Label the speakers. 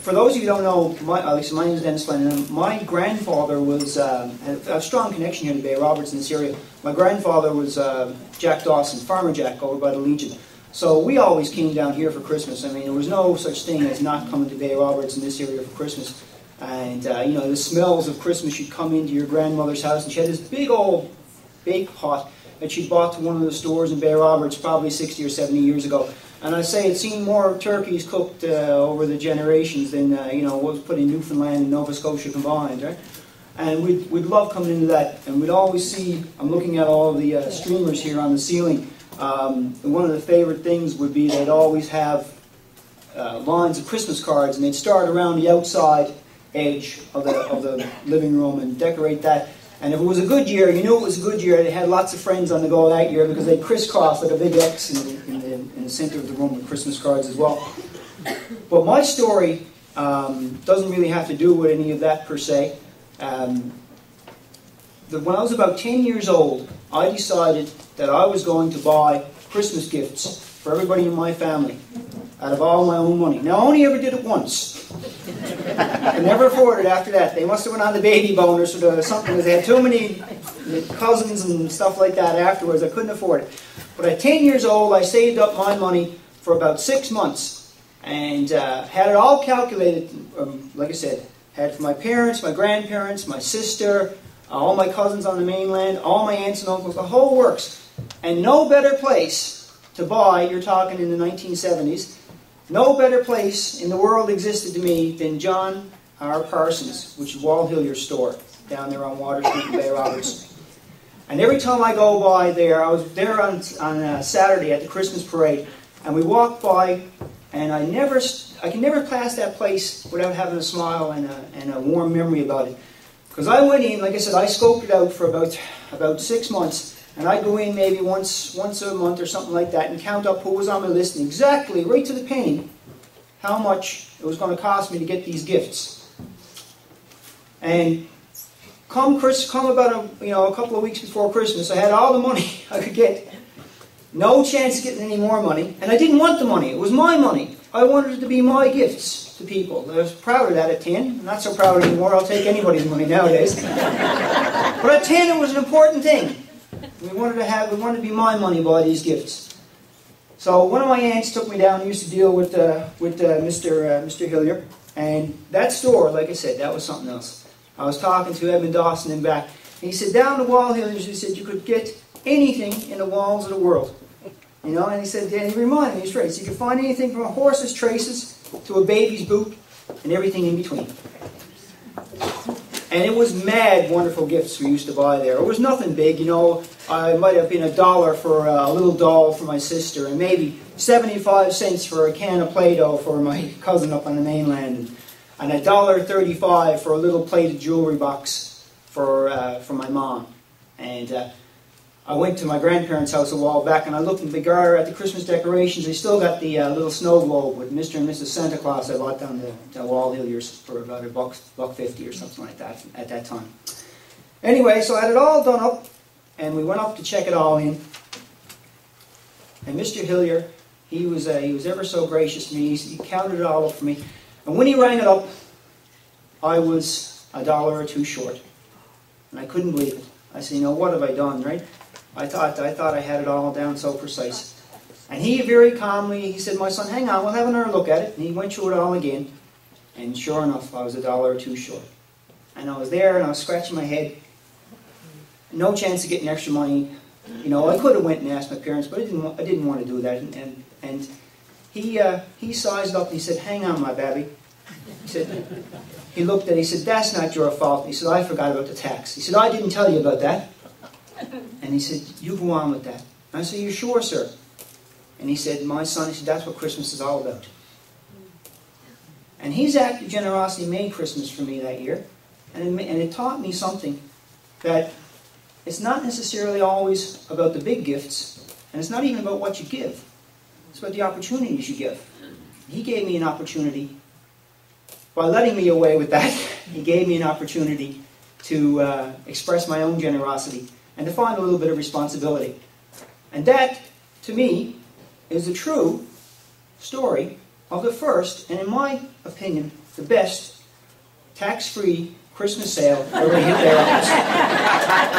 Speaker 1: for those of you who don't know, my name is Dennis Flynn, and my grandfather was, had a strong connection here to Bay Roberts in this area. My grandfather was Jack Dawson, Farmer Jack, over by the Legion. So we always came down here for Christmas. I mean, there was no such thing as not coming to Bay Roberts in this area for Christmas. And, you know, the smells of Christmas, you'd come into your grandmother's house, and she had this big old bake pot that she bought to one of the stores in Bay Roberts probably 60 or 70 years ago. And I say it's seen more turkeys cooked over the generations than, you know, what was put in Newfoundland and Nova Scotia combined, right? And we'd love coming into that. And we'd always see, I'm looking at all the streamers here on the ceiling. One of the favorite things would be they'd always have lines of Christmas cards, and they'd start around the outside edge of the living room and decorate that. And if it was a good year, you knew it was a good year. They had lots of friends on the go that year because they crisscrossed like a big X in the center of the room with Christmas cards as well. But my story doesn't really have to do with any of that per se. When I was about 10 years old, I decided that I was going to buy Christmas gifts for everybody in my family out of all my own money. Now, I only ever did it once. I never afforded it after that. They must have went on the baby bonus or something, because they had too many cousins and stuff like that afterwards. I couldn't afford it. But at 10 years old, I saved up my money for about 6 months and had it all calculated, like I said, had it for my parents, my grandparents, my sister, all my cousins on the mainland, all my aunts and uncles, the whole works. And no better place to buy, you're talking in the 1970s, no better place in the world existed to me than John R. Parsons, which is Wall Hillier's store, down there on Water Street in Bay Roberts. And every time I go by there, I was there on Saturday at the Christmas parade, and we walked by, and I can never pass that place without having a smile and a warm memory about it. Because I went in, like I said, I scoped it out for about 6 months, and I'd go in maybe once a month or something like that and count up who was on my list and exactly, right to the penny, how much it was going to cost me to get these gifts. And come about a couple of weeks before Christmas, I had all the money I could get. No chance of getting any more money, and I didn't want the money. It was my money. I wanted it to be my gifts to people. I was proud of that at 10. I'm not so proud anymore. I'll take anybody's money nowadays. But at 10, it was an important thing. We wanted to be my money by these gifts. So one of my aunts took me down and used to deal with Mr. Hillier. And that store, like I said, that was something else. I was talking to Edmund Dawson in back. And he said, down the Wall Hilliers, he said, you could get anything in the walls of the world. You know, and he said, and he reminded me straight, so you could find anything from a horse's traces to a baby's boot and everything in between. And it was mad wonderful gifts we used to buy there. It was nothing big, you know. I might have been $1 for a little doll for my sister, and maybe 75 cents for a can of Play-Doh for my cousin up on the mainland, and $1.35 for a little plated jewelry box for my mom. And I went to my grandparents' house a while back, and I looked in the garden at the Christmas decorations. They still got the little snow globe with Mr. and Mrs. Santa Claus I bought down the Wall Hilliers for about $1.50 or something like that at that time. Anyway, so I had it all done up, and we went up to check it all in. And Mr. Hillier, he was ever so gracious to me. He counted it all up for me. And when he rang it up, I was $1 or $2 short. And I couldn't believe it. I said, you know, what have I done, right? I thought I had it all down so precise. And he very calmly, he said, my son, hang on, we'll have another look at it. And he went through it all again. And sure enough, I was $1 or $2 short. And I was there, and I was scratching my head. No chance of getting extra money. You know, I could have went and asked my parents, but I didn't want to do that. And he sized up and he said, hang on, my babby. He looked at it, he said, that's not your fault. He said, I forgot about the tax. He said, I didn't tell you about that. And he said, you go on with that. And I said, you sure, sir? And he said, my son, he said, that's what Christmas is all about. And his act of generosity made Christmas for me that year. And it taught me something, that it's not necessarily always about the big gifts, and it's not even about what you give. It's about the opportunities you give. He gave me an opportunity. By letting me away with that, he gave me an opportunity to express my own generosity and to find a little bit of responsibility. And that, to me, is a true story of the first, and in my opinion, the best tax-free Christmas sale ever hit their office.